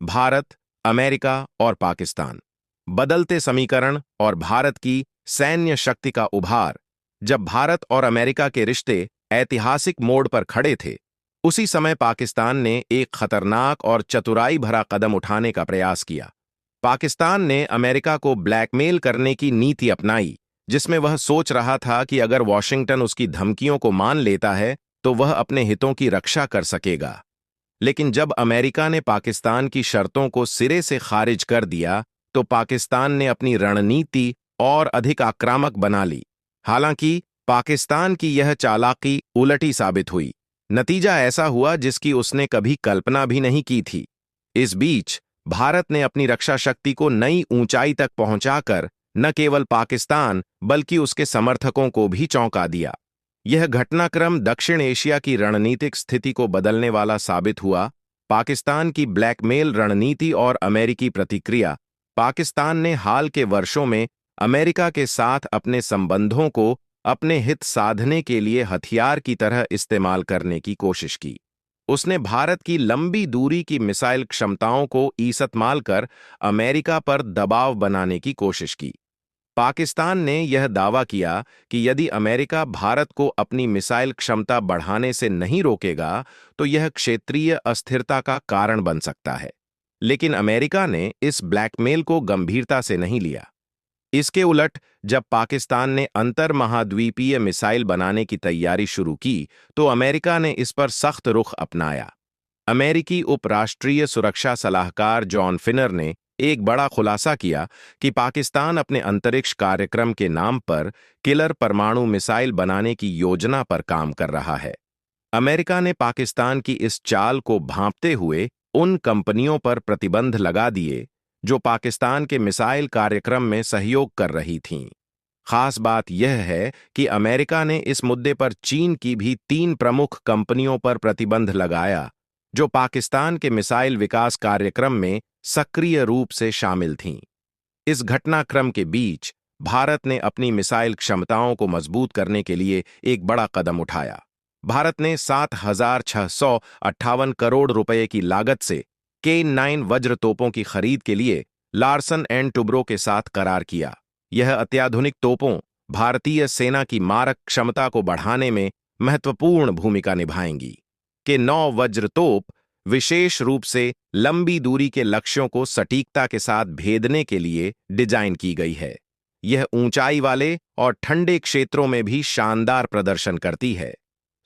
Bharat, America और पाकिस्तान। बदलते समीकरण और भारत की सैन्य शक्ति का उभार। जब भारत और अमेरिका के रिश्ते ऐतिहासिक मोड़ पर खड़े थे, उसी समय पाकिस्तान ने एक खतरनाक और चतुराई भरा कदम उठाने का प्रयास किया। पाकिस्तान ने अमेरिका को ब्लैकमेल करने की नीति अपनाई, जिसमें वह सोच रहा था कि अगर वॉशिंगटन उसकी धमकियों को मान लेता है तो वह अपने हितों की रक्षा कर सकेगा। लेकिन जब अमेरिका ने पाकिस्तान की शर्तों को सिरे से खारिज कर दिया, तो पाकिस्तान ने अपनी रणनीति और अधिक आक्रामक बना ली। हालांकि पाकिस्तान की यह चालाकी उलटी साबित हुई। नतीजा ऐसा हुआ जिसकी उसने कभी कल्पना भी नहीं की थी। इस बीच भारत ने अपनी रक्षा शक्ति को नई ऊंचाई तक पहुंचाकर न केवल पाकिस्तान बल्कि उसके समर्थकों को भी चौंका दिया। यह घटनाक्रम दक्षिण एशिया की रणनीतिक स्थिति को बदलने वाला साबित हुआ। पाकिस्तान की ब्लैकमेल रणनीति और अमेरिकी प्रतिक्रिया। पाकिस्तान ने हाल के वर्षों में अमेरिका के साथ अपने संबंधों को अपने हित साधने के लिए हथियार की तरह इस्तेमाल करने की कोशिश की। उसने भारत की लंबी दूरी की मिसाइल क्षमताओं को ईसतमाल कर अमेरिका पर दबाव बनाने की कोशिश की। पाकिस्तान ने यह दावा किया कि यदि अमेरिका भारत को अपनी मिसाइल क्षमता बढ़ाने से नहीं रोकेगा, तो यह क्षेत्रीय अस्थिरता का कारण बन सकता है। लेकिन अमेरिका ने इस ब्लैकमेल को गंभीरता से नहीं लिया। इसके उलट, जब पाकिस्तान ने अंतर महाद्वीपीय मिसाइल बनाने की तैयारी शुरू की, तो अमेरिका ने इस पर सख्त रुख अपनाया। अमेरिकी उपराष्ट्रीय सुरक्षा सलाहकार जॉन फिनर ने एक बड़ा खुलासा किया कि पाकिस्तान अपने अंतरिक्ष कार्यक्रम के नाम पर किलर परमाणु मिसाइल बनाने की योजना पर काम कर रहा है। अमेरिका ने पाकिस्तान की इस चाल को भांपते हुए उन कंपनियों पर प्रतिबंध लगा दिए जो पाकिस्तान के मिसाइल कार्यक्रम में सहयोग कर रही थीं। खास बात यह है कि अमेरिका ने इस मुद्दे पर चीन की भी 3 प्रमुख कंपनियों पर प्रतिबंध लगाया, जो पाकिस्तान के मिसाइल विकास कार्यक्रम में सक्रिय रूप से शामिल थीं। इस घटनाक्रम के बीच भारत ने अपनी मिसाइल क्षमताओं को मजबूत करने के लिए एक बड़ा कदम उठाया। भारत ने 7,658 करोड़ रुपए की लागत से K9 वज्र तोपों की खरीद के लिए लार्सन एंड टुब्रो के साथ करार किया। यह अत्याधुनिक तोपों भारतीय सेना की मारक क्षमता को बढ़ाने में महत्वपूर्ण भूमिका निभाएंगी। K9 वज्र तोप विशेष रूप से लंबी दूरी के लक्ष्यों को सटीकता के साथ भेदने के लिए डिजाइन की गई है। यह ऊंचाई वाले और ठंडे क्षेत्रों में भी शानदार प्रदर्शन करती है।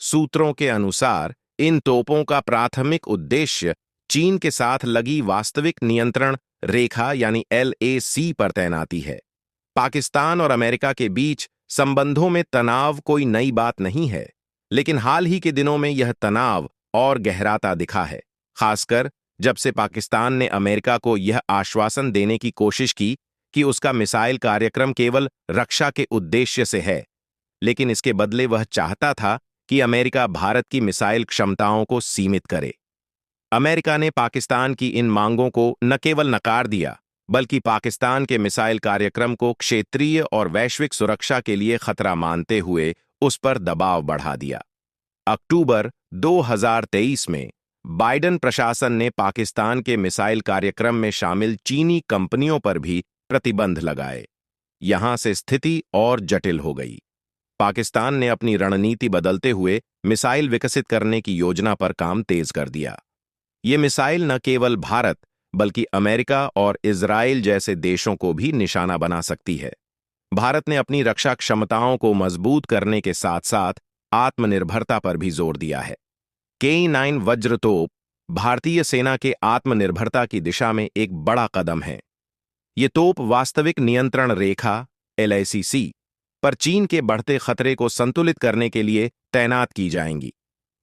सूत्रों के अनुसार इन तोपों का प्राथमिक उद्देश्य चीन के साथ लगी वास्तविक नियंत्रण रेखा यानी LAC पर तैनाती है। पाकिस्तान और अमेरिका के बीच संबंधों में तनाव कोई नई बात नहीं है, लेकिन हाल ही के दिनों में यह तनाव और गहराता दिखा है, खासकर जब से पाकिस्तान ने अमेरिका को यह आश्वासन देने की कोशिश की कि उसका मिसाइल कार्यक्रम केवल रक्षा के उद्देश्य से है, लेकिन इसके बदले वह चाहता था कि अमेरिका भारत की मिसाइल क्षमताओं को सीमित करे। अमेरिका ने पाकिस्तान की इन मांगों को न केवल नकार दिया, बल्कि पाकिस्तान के मिसाइल कार्यक्रम को क्षेत्रीय और वैश्विक सुरक्षा के लिए खतरा मानते हुए उस पर दबाव बढ़ा दिया। अक्टूबर 2023 में बाइडेन प्रशासन ने पाकिस्तान के मिसाइल कार्यक्रम में शामिल चीनी कंपनियों पर भी प्रतिबंध लगाए। यहां से स्थिति और जटिल हो गई। पाकिस्तान ने अपनी रणनीति बदलते हुए मिसाइल विकसित करने की योजना पर काम तेज कर दिया। ये मिसाइल न केवल भारत बल्कि अमेरिका और इजराइल जैसे देशों को भी निशाना बना सकती है। भारत ने अपनी रक्षा क्षमताओं को मजबूत करने के साथ साथ आत्मनिर्भरता पर भी जोर दिया है। K9 वज्र तोप भारतीय सेना के आत्मनिर्भरता की दिशा में एक बड़ा कदम है। ये तोप वास्तविक नियंत्रण रेखा LAC पर चीन के बढ़ते खतरे को संतुलित करने के लिए तैनात की जाएंगी।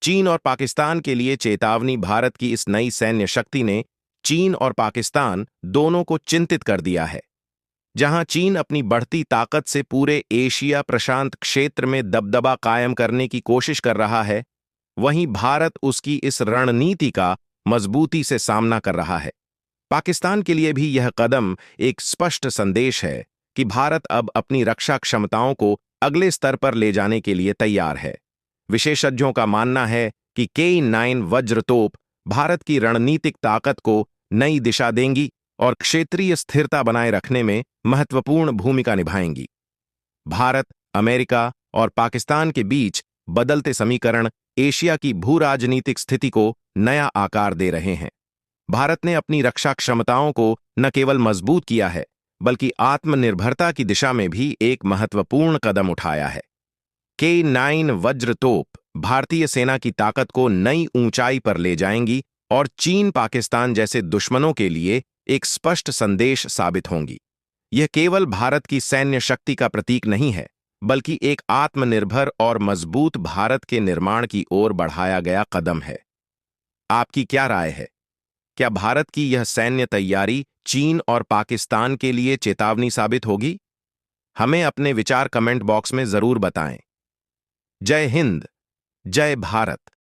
चीन और पाकिस्तान के लिए चेतावनी। भारत की इस नई सैन्य शक्ति ने चीन और पाकिस्तान दोनों को चिंतित कर दिया है। जहां चीन अपनी बढ़ती ताकत से पूरे एशिया प्रशांत क्षेत्र में दबदबा कायम करने की कोशिश कर रहा है, वहीं भारत उसकी इस रणनीति का मजबूती से सामना कर रहा है। पाकिस्तान के लिए भी यह कदम एक स्पष्ट संदेश है कि भारत अब अपनी रक्षा क्षमताओं को अगले स्तर पर ले जाने के लिए तैयार है। विशेषज्ञों का मानना है कि K9 वज्र तोप भारत की रणनीतिक ताकत को नई दिशा देंगी और क्षेत्रीय स्थिरता बनाए रखने में महत्वपूर्ण भूमिका निभाएंगी। भारत, अमेरिका और पाकिस्तान के बीच बदलते समीकरण एशिया की भू राजनीतिक स्थिति को नया आकार दे रहे हैं। भारत ने अपनी रक्षा क्षमताओं को न केवल मजबूत किया है, बल्कि आत्मनिर्भरता की दिशा में भी एक महत्वपूर्ण कदम उठाया है। K9 वज्र तोप भारतीय सेना की ताकत को नई ऊंचाई पर ले जाएंगी और चीन, पाकिस्तान जैसे दुश्मनों के लिए एक स्पष्ट संदेश साबित होंगी। यह केवल भारत की सैन्य शक्ति का प्रतीक नहीं है, बल्कि एक आत्मनिर्भर और मजबूत भारत के निर्माण की ओर बढ़ाया गया कदम है। आपकी क्या राय है? क्या भारत की यह सैन्य तैयारी चीन और पाकिस्तान के लिए चेतावनी साबित होगी? हमें अपने विचार कमेंट बॉक्स में जरूर बताएं। जय हिंद, जय भारत।